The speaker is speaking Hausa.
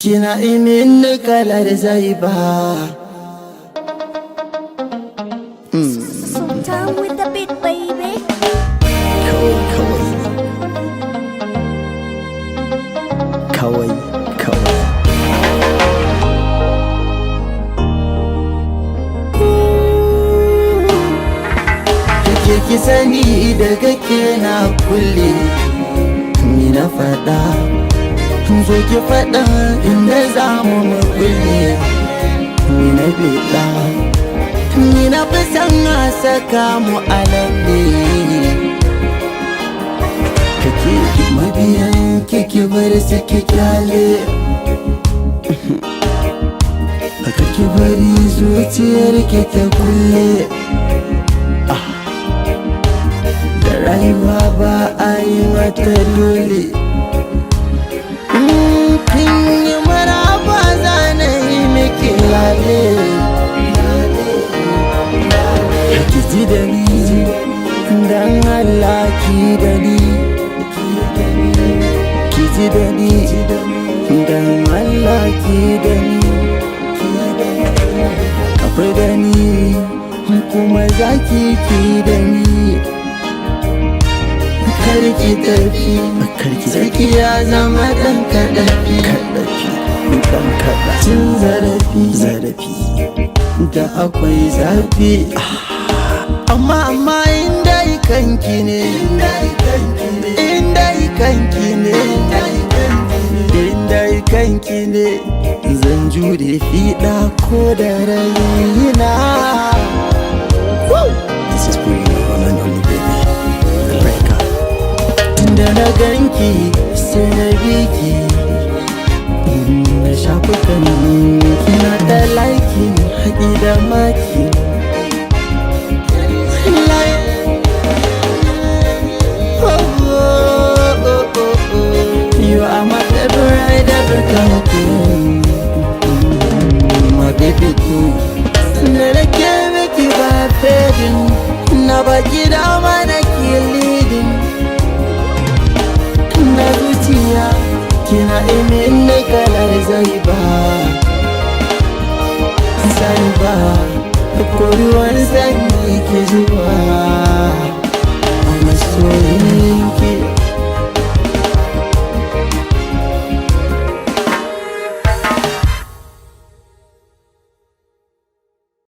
Kina imin kalar Zaiba. Sometime with the beat, baby. Kawai. Kake ki sani daga ke na kulle, ni na faɗa. Zo ki faɗa inda za mu kulle, ni na biɗa. Ni na fi san a saka mu a lalle. Kake mabiyan kike bar su ki kyale. Aka ki bari zuciyar ki ta kulle. Da rayuwa ba a yi mata dole. Kin yi maraba zana yi miki lale. Ki ji da ni, dan Allah ki da ni. Ki ji da ni, dan Allah ki da ni. Akwai da ni, kuma za ki da ni. Karki tafi, zaki ya zama ɗan kaɗafi. Cin zarafi da akwai zafi. Amma inda kanki ne, inda kanki ne, zan jure fiɗa ko da raina. This is for you, one and only baby. Da na ganki sai na biki, na shafukan kina da laiki, haƙi da maki. You are my favorite ever come, my baby too. Na da ke miki ba fadin, na baki dama na ke leading. Na zuciya kina imin kalar Zaiba. Ko ruwan sanyi ke zuwa.